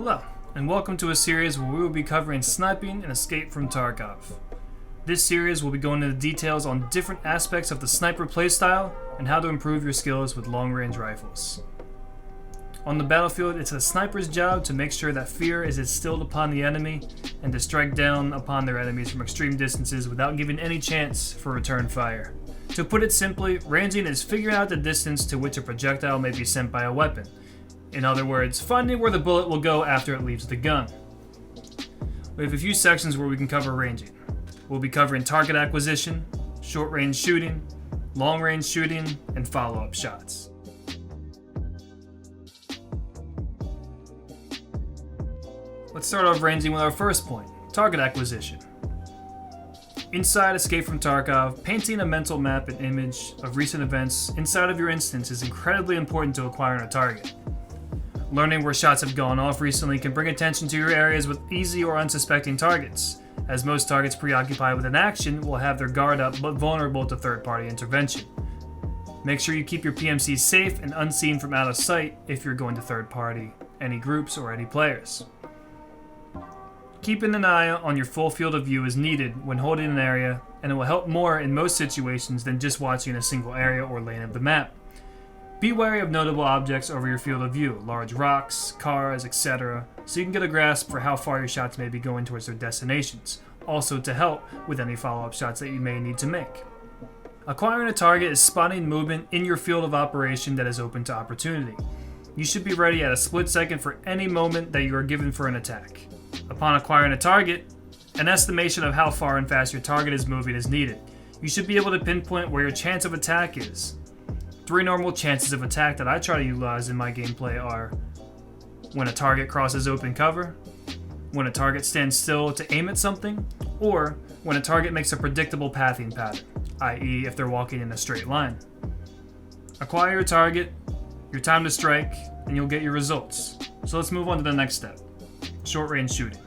Hello, and welcome to a series where we will be covering sniping and escape from Tarkov. This series will be going into details on different aspects of the sniper playstyle and how to improve your skills with long-range rifles. On the battlefield, it's a sniper's job to make sure that fear is instilled upon the enemy and to strike down upon their enemies from extreme distances without giving any chance for return fire. To put it simply, ranging is figuring out the distance to which a projectile may be sent by a weapon. In other words, finding where the bullet will go after it leaves the gun. We have a few sections where we can cover ranging. We'll be covering target acquisition, short-range shooting, long-range shooting, and follow-up shots. Let's start off ranging with our first point, target acquisition. Inside Escape from Tarkov, painting a mental map and image of recent events inside of your instance is incredibly important to acquiring a target. Learning where shots have gone off recently can bring attention to your areas with easy or unsuspecting targets, as most targets preoccupied with an action will have their guard up but vulnerable to third-party intervention. Make sure you keep your PMCs safe and unseen from out of sight if you're going to third-party any groups or any players. Keeping an eye on your full field of view is needed when holding an area, and it will help more in most situations than just watching a single area or lane of the map. Be wary of notable objects over your field of view, large rocks, cars, etc., so you can get a grasp for how far your shots may be going towards their destinations, also to help with any follow-up shots that you may need to make. Acquiring a target is spotting movement in your field of operation that is open to opportunity. You should be ready at a split second for any moment that you are given for an attack. Upon acquiring a target, an estimation of how far and fast your target is moving is needed. You should be able to pinpoint where your chance of attack is. 3 normal chances of attack that I try to utilize in my gameplay are when a target crosses open cover, when a target stands still to aim at something, or when a target makes a predictable pathing pattern, i.e. if they're walking in a straight line. Acquire your target, your time to strike, and you'll get your results. So let's move on to the next step, short-range shooting.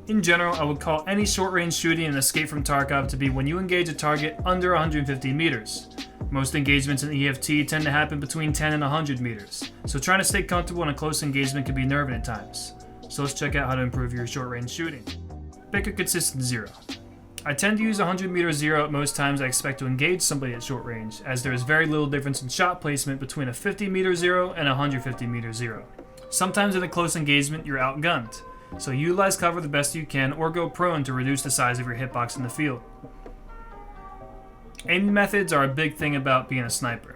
In general, I would call any short-range shooting and escape from Tarkov to be when you engage a target under 150 meters. Most engagements in EFT tend to happen between 10 and 100 meters, so trying to stay comfortable in a close engagement can be nerving at times. So let's check out how to improve your short-range shooting. Pick a consistent zero. I tend to use 100 meter zero at most times I expect to engage somebody at short range, as there is very little difference in shot placement between a 50 meter zero and a 150 meter zero. Sometimes in a close engagement you're outgunned, so utilize cover the best you can or go prone to reduce the size of your hitbox in the field. Aiming methods are a big thing about being a sniper.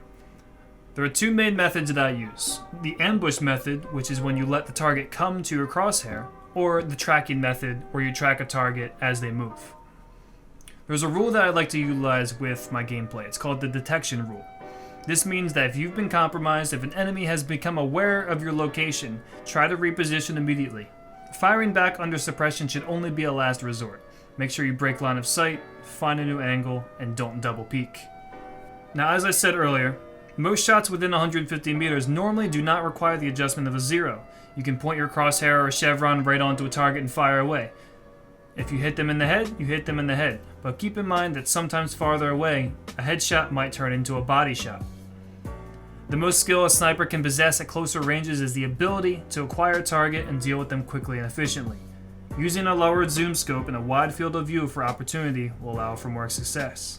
There are 2 main methods that I use. The ambush method, which is when you let the target come to your crosshair, or the tracking method, where you track a target as they move. There's a rule that I like to utilize with my gameplay. It's called the detection rule. This means that if you've been compromised, if an enemy has become aware of your location, try to reposition immediately. Firing back under suppression should only be a last resort. Make sure you break line of sight, find a new angle, and don't double peek. Now, as I said earlier, most shots within 150 meters normally do not require the adjustment of a zero. You can point your crosshair or chevron right onto a target and fire away. If you hit them in the head, you hit them in the head, but keep in mind that sometimes farther away, a headshot might turn into a body shot. The most skill a sniper can possess at closer ranges is the ability to acquire a target and deal with them quickly and efficiently. Using a lowered zoom scope and a wide field of view for opportunity will allow for more success.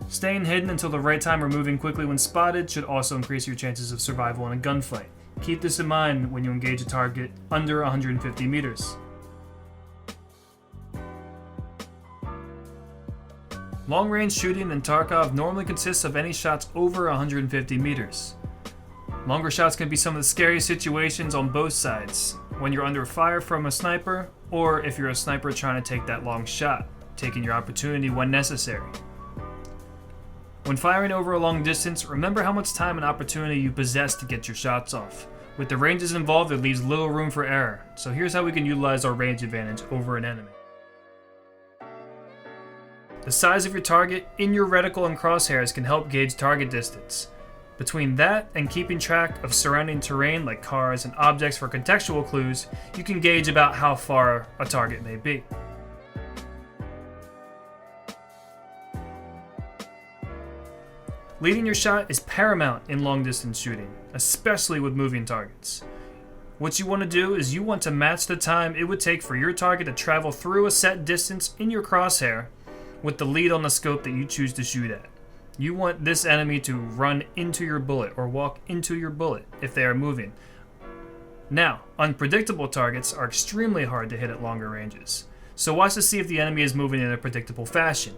Staying hidden until the right time or moving quickly when spotted should also increase your chances of survival in a gunfight. Keep this in mind when you engage a target under 150 meters. Long-range shooting in Tarkov normally consists of any shots over 150 meters. Longer shots can be some of the scariest situations on both sides, when you're under fire from a sniper, or if you're a sniper trying to take that long shot, taking your opportunity when necessary. When firing over a long distance, remember how much time and opportunity you possess to get your shots off. With the ranges involved, it leaves little room for error, so here's how we can utilize our range advantage over an enemy. The size of your target in your reticle and crosshairs can help gauge target distance. Between that and keeping track of surrounding terrain like cars and objects for contextual clues, you can gauge about how far a target may be. Leading your shot is paramount in long distance shooting, especially with moving targets. What you want to do is you want to match the time it would take for your target to travel through a set distance in your crosshair with the lead on the scope that you choose to shoot at. You want this enemy to run into your bullet or walk into your bullet if they are moving. Now, unpredictable targets are extremely hard to hit at longer ranges, so watch to see if the enemy is moving in a predictable fashion,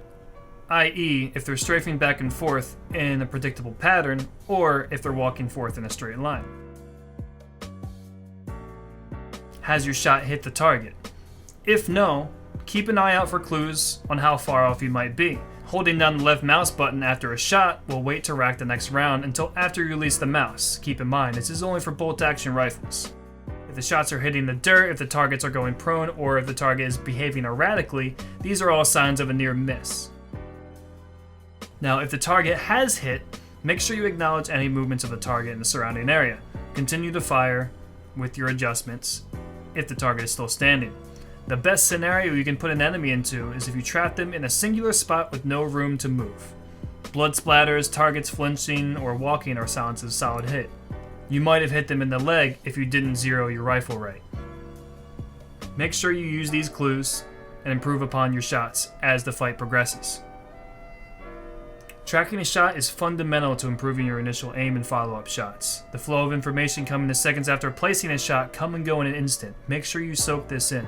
i.e. if they're strafing back and forth in a predictable pattern or if they're walking forth in a straight line. Has your shot hit the target? If no, keep an eye out for clues on how far off you might be. Holding down the left mouse button after a shot will wait to rack the next round until after you release the mouse. Keep in mind, this is only for bolt-action rifles. If the shots are hitting the dirt, if the targets are going prone, or if the target is behaving erratically, these are all signs of a near miss. Now, if the target has hit, make sure you acknowledge any movements of the target in the surrounding area. Continue to fire with your adjustments if the target is still standing. The best scenario you can put an enemy into is if you trap them in a singular spot with no room to move. Blood splatters, targets flinching, or walking are silenced as a solid hit. You might have hit them in the leg if you didn't zero your rifle right. Make sure you use these clues and improve upon your shots as the fight progresses. Tracking a shot is fundamental to improving your initial aim and follow-up shots. The flow of information coming the seconds after placing a shot come and go in an instant. Make sure you soak this in.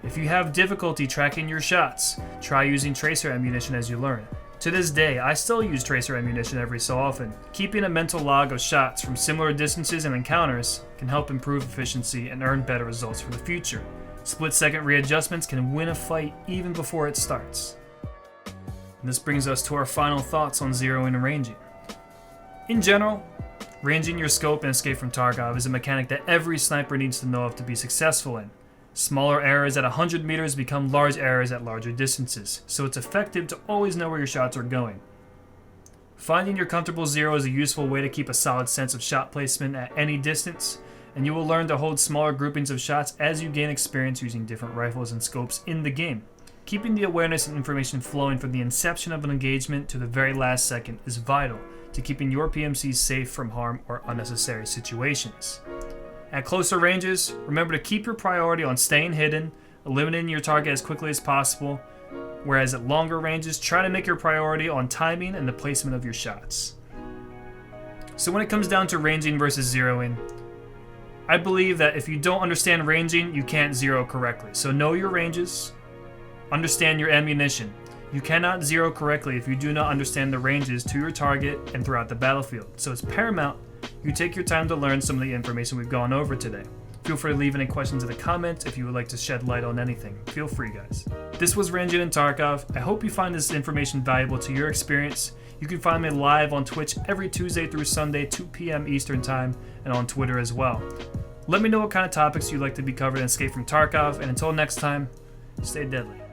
If you have difficulty tracking your shots, try using tracer ammunition as you learn. To this day, I still use tracer ammunition every so often. Keeping a mental log of shots from similar distances and encounters can help improve efficiency and earn better results for the future. Split-second readjustments can win a fight even before it starts. And this brings us to our final thoughts on zeroing and ranging. In general, ranging your scope and escape from Tarkov is a mechanic that every sniper needs to know of to be successful in. Smaller errors at 100 meters become large errors at larger distances, so it's effective to always know where your shots are going. Finding your comfortable zero is a useful way to keep a solid sense of shot placement at any distance, and you will learn to hold smaller groupings of shots as you gain experience using different rifles and scopes in the game. Keeping the awareness and information flowing from the inception of an engagement to the very last second is vital to keeping your PMCs safe from harm or unnecessary situations. At closer ranges, remember to keep your priority on staying hidden, eliminating your target as quickly as possible, whereas at longer ranges, try to make your priority on timing and the placement of your shots. So when it comes down to ranging versus zeroing, I believe that if you don't understand ranging, you can't zero correctly. So know your ranges, understand your ammunition. You cannot zero correctly if you do not understand the ranges to your target and throughout the battlefield. So it's paramount you take your time to learn some of the information we've gone over today. Feel free to leave any questions in the comments if you would like to shed light on anything. Feel free, guys. This was Ranging in Tarkov. I hope you find this information valuable to your experience. You can find me live on Twitch every Tuesday through Sunday, 2 p.m. Eastern Time, and on Twitter as well. Let me know what kind of topics you'd like to be covered in Escape from Tarkov, and until next time, stay deadly.